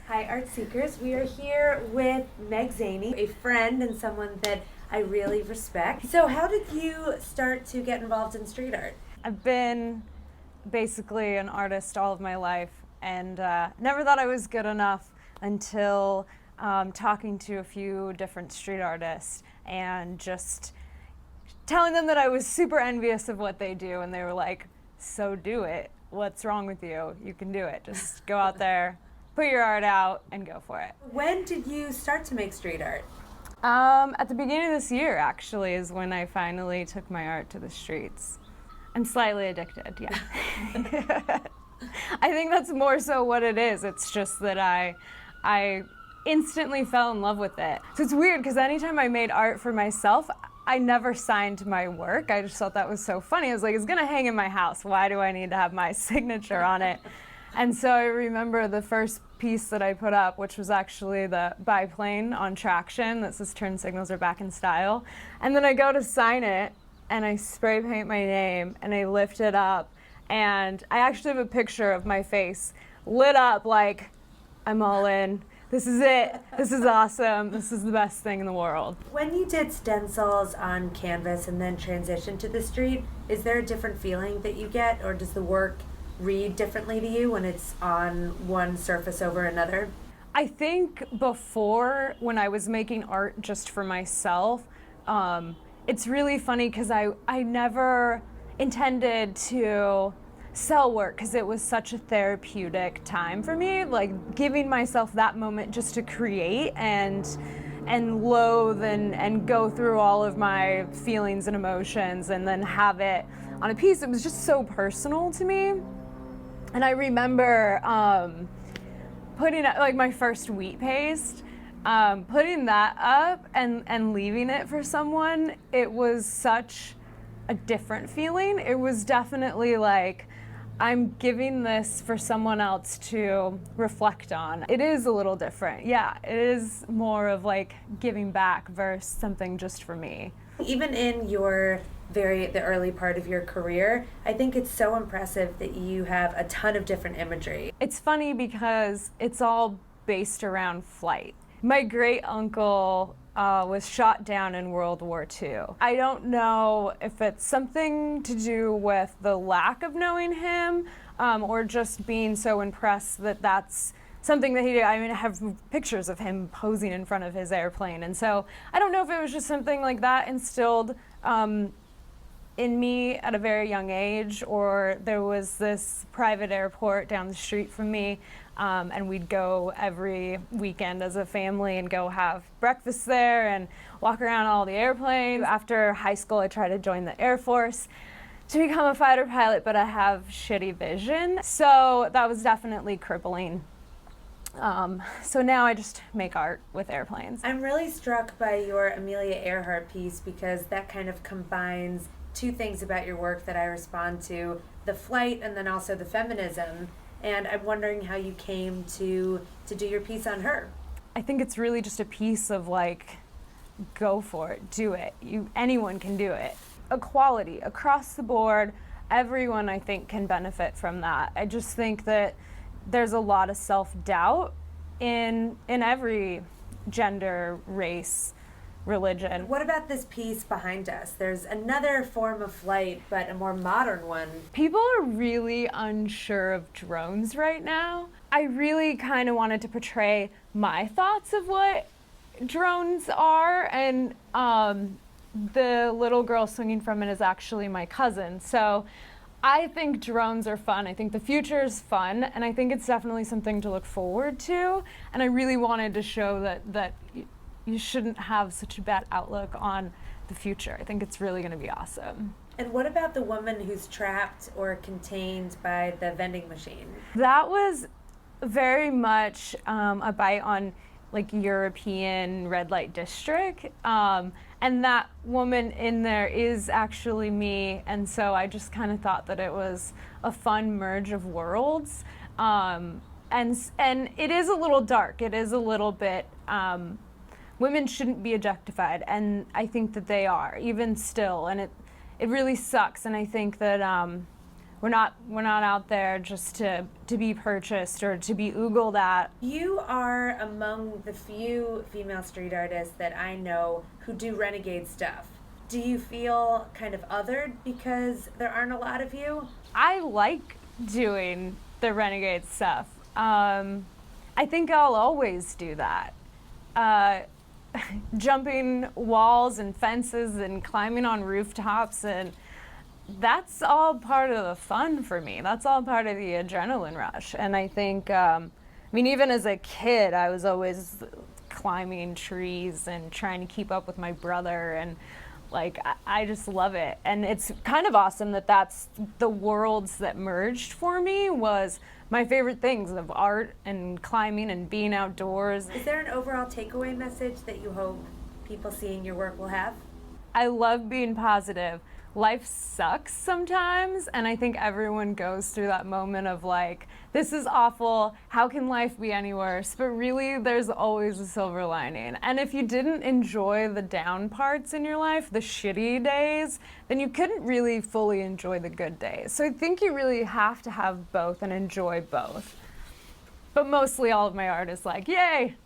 Hi, Art Seekers. We are here with Meg Zany, a friend and someone that I really respect. So how did you start to get involved in street art? I've been basically an artist all of my life and never thought I was good enough until talking to a few different street artists and just telling them that I was super envious of what they do, and they were like, so do it. What's wrong with you? You can do it. Just go out there, put your art out, and go for it. When did you start to make street art? At the beginning of this year, actually, is when I finally took my art to the streets. I'm slightly addicted, yeah. I think that's more so what it is. It's just that I instantly fell in love with it. So it's weird because anytime I made art for myself, I never signed my work. I just thought that was so funny. I was like, it's gonna hang in my house. Why do I need to have my signature on it? And so I remember the first piece that I put up, which was actually the biplane on traction that says turn signals are back in style. And then I go to sign it and I spray paint my name and I lift it up, and I actually have a picture of my face lit up like I'm all in. This is it. This is awesome. This is the best thing in the world. When you did stencils on canvas and then transitioned to the street, is there a different feeling that you get, or does the work read differently to you when it's on one surface over another? I think before, when I was making art just for myself, it's really funny because I never intended to sell work because it was such a therapeutic time for me, like giving myself that moment just to create and loathe and go through all of my feelings and emotions and then have it on a piece. It was just so personal to me. And I remember putting up like my first wheat paste, putting that up and leaving it for someone. It was such a different feeling. It was definitely like, I'm giving this for someone else to reflect on. It is a little different. Yeah, it is more of like giving back versus something just for me. Even in the early part of your career, I think it's so impressive that you have a ton of different imagery. It's funny because it's all based around flight. My great uncle was shot down in World War II. I don't know if it's something to do with the lack of knowing him or just being so impressed that that's something that he did. I mean, I have pictures of him posing in front of his airplane. And so I don't know if it was just something like that instilled in me at a very young age, or there was this private airport down the street from me, and we'd go every weekend as a family and go have breakfast there and walk around all the airplanes. After high school, I tried to join the Air Force to become a fighter pilot, but I have shitty vision, so that was definitely crippling. So now I just make art with airplanes. I'm really struck by your Amelia Earhart piece because that kind of combines two things about your work that I respond to, the flight and then also the feminism. And I'm wondering how you came to do your piece on her. I think it's really just a piece of like, go for it, do it. Anyone can do it. Equality across the board, everyone I think can benefit from that. I just think that there's a lot of self-doubt in every gender, race, religion. What about this piece behind us? There's another form of flight, but a more modern one. People are really unsure of drones right now. I really kind of wanted to portray my thoughts of what drones are, and the little girl swinging from it is actually my cousin. So I think drones are fun. I think the future is fun, and I think it's definitely something to look forward to. And I really wanted to show that you shouldn't have such a bad outlook on the future. I think it's really going to be awesome. And what about the woman who's trapped or contained by the vending machine? That was very much a bite on like European red light district. And that woman in there is actually me. And so I just kind of thought that it was a fun merge of worlds. And it is a little dark. It is a little bit, women shouldn't be objectified. And I think that they are, even still. And it really sucks. And I think that We're not out there just to be purchased or to be oogled at. You are among the few female street artists that I know who do renegade stuff. Do you feel kind of othered because there aren't a lot of you? I like doing the renegade stuff. I think I'll always do that. Jumping walls and fences and climbing on rooftops, and that's all part of the fun for me. That's all part of the adrenaline rush. And I think, even as a kid, I was always climbing trees and trying to keep up with my brother, and I just love it. And it's kind of awesome that that's the worlds that merged for me, was my favorite things of art and climbing and being outdoors. Is there an overall takeaway message that you hope people seeing your work will have? I love being positive. Life sucks sometimes, and I think everyone goes through that moment of this is awful, how can life be any worse? But really, there's always a silver lining. And if you didn't enjoy the down parts in your life, the shitty days, then you couldn't really fully enjoy the good days. So I think you really have to have both and enjoy both. But mostly all of my art is yay!